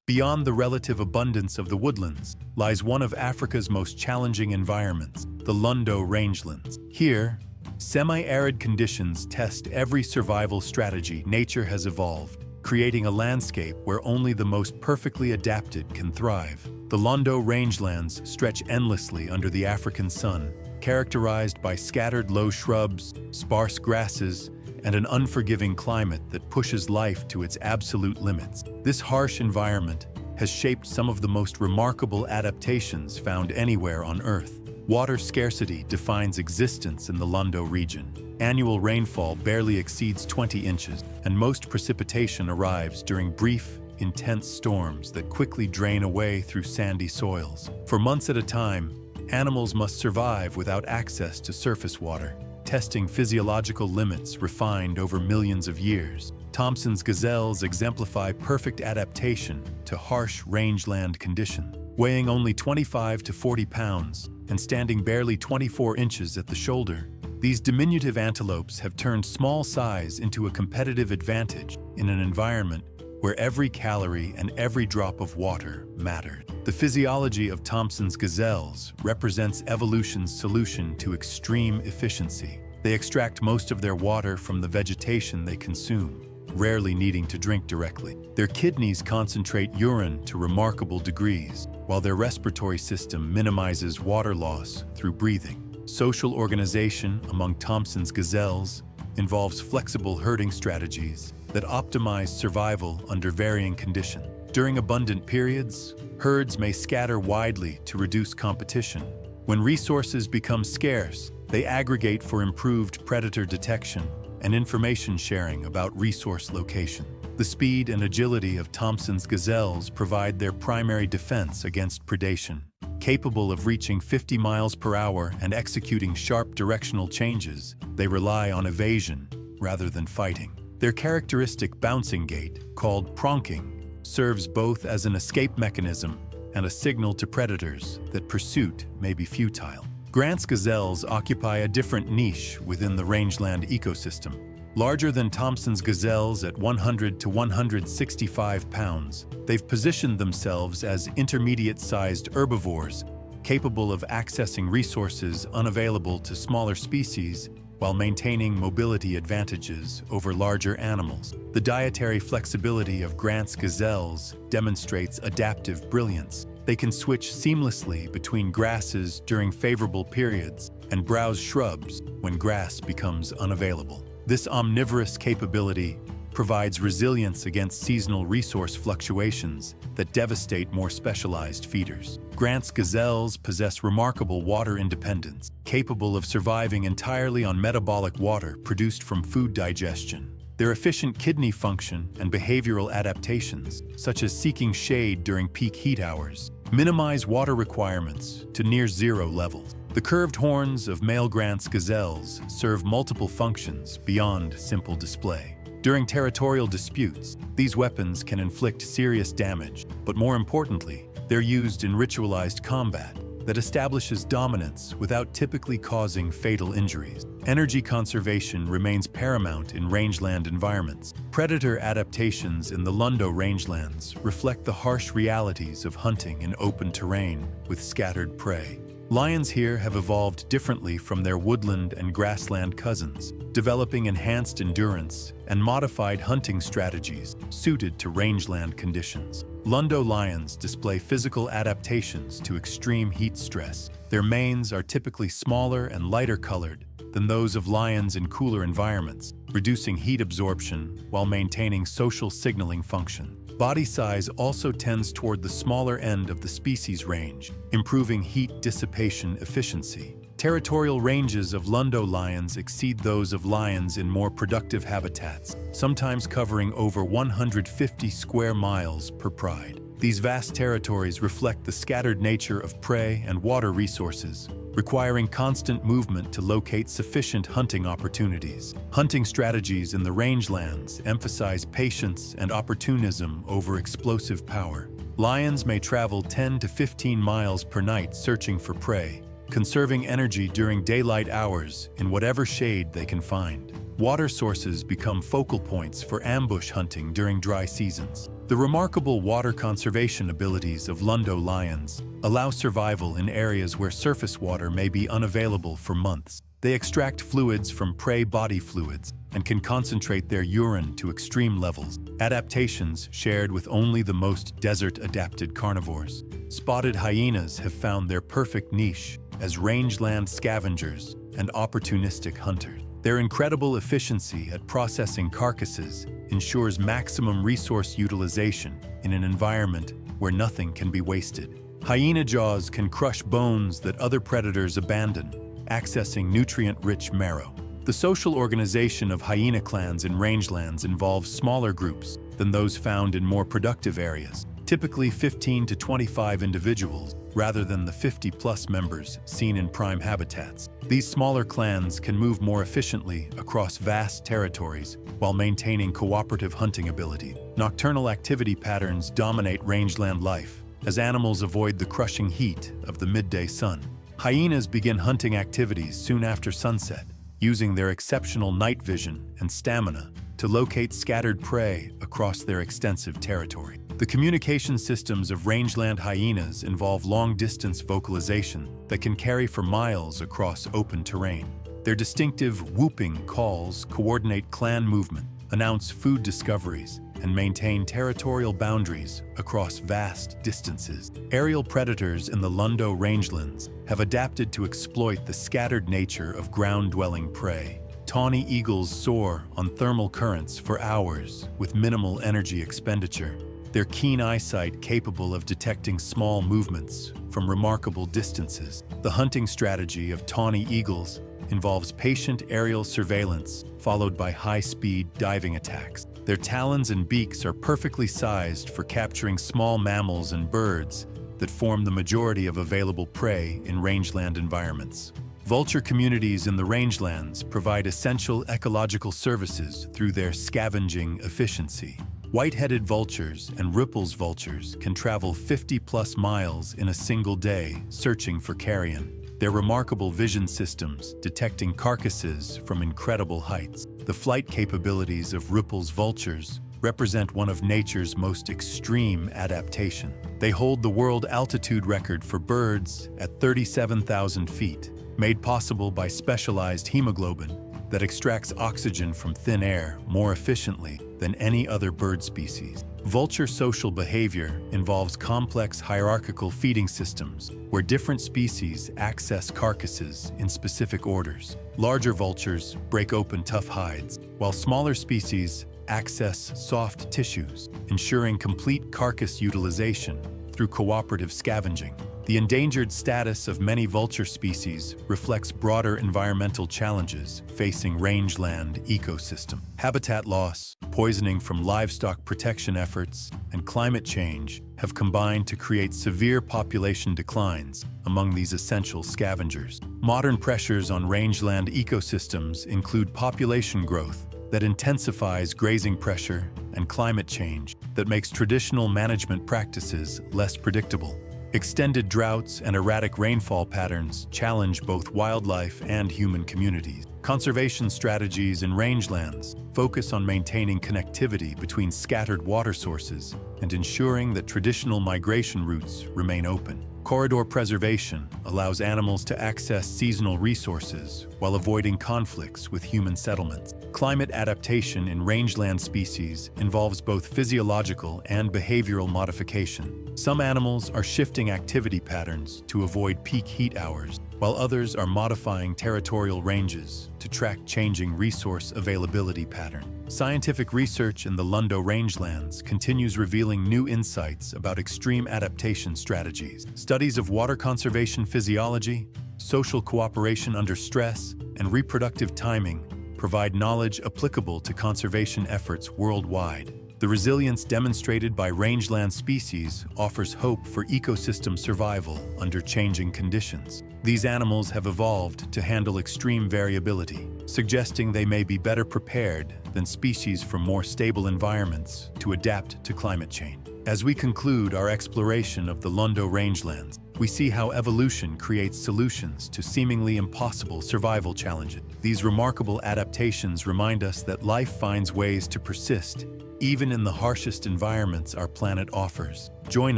Beyond the relative abundance of the woodlands lies one of Africa's most challenging environments, the Londo Rangelands. Here, semi-arid conditions test every survival strategy nature has evolved, creating a landscape where only the most perfectly adapted can thrive. The Londo Rangelands stretch endlessly under the African sun, characterized by scattered low shrubs, sparse grasses, and an unforgiving climate that pushes life to its absolute limits. This harsh environment has shaped some of the most remarkable adaptations found anywhere on Earth. Water scarcity defines existence in the Londo region. Annual rainfall barely exceeds 20 inches, and most precipitation arrives during brief, intense storms that quickly drain away through sandy soils. For months at a time, animals must survive without access to surface water, testing physiological limits refined over millions of years. Thomson's gazelles exemplify perfect adaptation to harsh rangeland conditions. Weighing only 25 to 40 pounds and standing barely 24 inches at the shoulder, these diminutive antelopes have turned small size into a competitive advantage in an environment where every calorie and every drop of water mattered. The physiology of Thomson's gazelles represents evolution's solution to extreme efficiency. They extract most of their water from the vegetation they consume, rarely needing to drink directly. Their kidneys concentrate urine to remarkable degrees, while their respiratory system minimizes water loss through breathing. Social organization among Thomson's gazelles involves flexible herding strategies that optimize survival under varying conditions. During abundant periods, herds may scatter widely to reduce competition. When resources become scarce, they aggregate for improved predator detection and information sharing about resource location. The speed and agility of Thomson's gazelles provide their primary defense against predation. Capable of reaching 50 miles per hour and executing sharp directional changes, they rely on evasion rather than fighting. Their characteristic bouncing gait, called pronking, serves both as an escape mechanism and a signal to predators that pursuit may be futile. Grant's gazelles occupy a different niche within the rangeland ecosystem. Larger than Thomson's gazelles at 100 to 165 pounds, they've positioned themselves as intermediate-sized herbivores capable of accessing resources unavailable to smaller species while maintaining mobility advantages over larger animals. The dietary flexibility of Grant's gazelles demonstrates adaptive brilliance. They can switch seamlessly between grasses during favorable periods and browse shrubs when grass becomes unavailable. This omnivorous capability provides resilience against seasonal resource fluctuations that devastate more specialized feeders. Grant's gazelles possess remarkable water independence, capable of surviving entirely on metabolic water produced from food digestion. Their efficient kidney function and behavioral adaptations, such as seeking shade during peak heat hours, minimize water requirements to near zero levels. The curved horns of male Grant's gazelles serve multiple functions beyond simple display. During territorial disputes, these weapons can inflict serious damage, but more importantly, they're used in ritualized combat that establishes dominance without typically causing fatal injuries. Energy conservation remains paramount in rangeland environments. Predator adaptations in the Londo Rangelands reflect the harsh realities of hunting in open terrain with scattered prey. Lions here have evolved differently from their woodland and grassland cousins, developing enhanced endurance and modified hunting strategies suited to rangeland conditions. Londo lions display physical adaptations to extreme heat stress. Their manes are typically smaller and lighter colored than those of lions in cooler environments, reducing heat absorption while maintaining social signaling function. Body size also tends toward the smaller end of the species range, improving heat dissipation efficiency. Territorial ranges of Londo lions exceed those of lions in more productive habitats, sometimes covering over 150 square miles per pride. These vast territories reflect the scattered nature of prey and water resources, requiring constant movement to locate sufficient hunting opportunities. Hunting strategies in the rangelands emphasize patience and opportunism over explosive power. Lions may travel 10 to 15 miles per night searching for prey, conserving energy during daylight hours in whatever shade they can find. Water sources become focal points for ambush hunting during dry seasons. The remarkable water conservation abilities of Londo lions allow survival in areas where surface water may be unavailable for months. They extract fluids from prey body fluids and can concentrate their urine to extreme levels, adaptations shared with only the most desert-adapted carnivores. Spotted hyenas have found their perfect niche as rangeland scavengers and opportunistic hunters. Their incredible efficiency at processing carcasses ensures maximum resource utilization in an environment where nothing can be wasted. Hyena jaws can crush bones that other predators abandon, accessing nutrient-rich marrow. The social organization of hyena clans in rangelands involves smaller groups than those found in more productive areas, typically 15 to 25 individuals, rather than the 50-plus members seen in prime habitats. These smaller clans can move more efficiently across vast territories while maintaining cooperative hunting ability. Nocturnal activity patterns dominate rangeland life as animals avoid the crushing heat of the midday sun. Hyenas begin hunting activities soon after sunset, using their exceptional night vision and stamina to locate scattered prey across their extensive territory. The communication systems of rangeland hyenas involve long-distance vocalization that can carry for miles across open terrain. Their distinctive whooping calls coordinate clan movement, announce food discoveries, and maintain territorial boundaries across vast distances. Aerial predators in the Londo Rangelands have adapted to exploit the scattered nature of ground-dwelling prey. Tawny eagles soar on thermal currents for hours with minimal energy expenditure, their keen eyesight capable of detecting small movements from remarkable distances. The hunting strategy of tawny eagles involves patient aerial surveillance followed by high-speed diving attacks. Their talons and beaks are perfectly sized for capturing small mammals and birds that form the majority of available prey in rangeland environments. Vulture communities in the rangelands provide essential ecological services through their scavenging efficiency. White-headed vultures and Ripple's vultures can travel 50-plus miles in a single day searching for carrion, their remarkable vision systems detecting carcasses from incredible heights. The flight capabilities of Ripple's vultures represent one of nature's most extreme adaptations. They hold the world altitude record for birds at 37,000 feet, made possible by specialized hemoglobin that extracts oxygen from thin air more efficiently than any other bird species. Vulture social behavior involves complex hierarchical feeding systems where different species access carcasses in specific orders. Larger vultures break open tough hides, while smaller species access soft tissues, ensuring complete carcass utilization through cooperative scavenging. The endangered status of many vulture species reflects broader environmental challenges facing rangeland ecosystem. Habitat loss, poisoning from livestock protection efforts, and climate change have combined to create severe population declines among these essential scavengers. Modern pressures on rangeland ecosystems include population growth that intensifies grazing pressure and climate change that makes traditional management practices less predictable. Extended droughts and erratic rainfall patterns challenge both wildlife and human communities. Conservation strategies in rangelands focus on maintaining connectivity between scattered water sources and ensuring that traditional migration routes remain open. Corridor preservation allows animals to access seasonal resources while avoiding conflicts with human settlements. Climate adaptation in rangeland species involves both physiological and behavioral modification. Some animals are shifting activity patterns to avoid peak heat hours, while others are modifying territorial ranges to track changing resource availability patterns. Scientific research in the Londo Rangelands continues revealing new insights about extreme adaptation strategies. Studies of water conservation physiology, social cooperation under stress, and reproductive timing provide knowledge applicable to conservation efforts worldwide. The resilience demonstrated by rangeland species offers hope for ecosystem survival under changing conditions. These animals have evolved to handle extreme variability, suggesting they may be better prepared than species from more stable environments to adapt to climate change. As we conclude our exploration of the Londo Rangelands, we see how evolution creates solutions to seemingly impossible survival challenges. These remarkable adaptations remind us that life finds ways to persist even in the harshest environments our planet offers. Join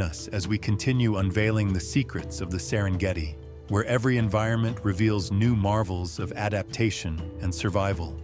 us as we continue unveiling the secrets of the Serengeti, where every environment reveals new marvels of adaptation and survival.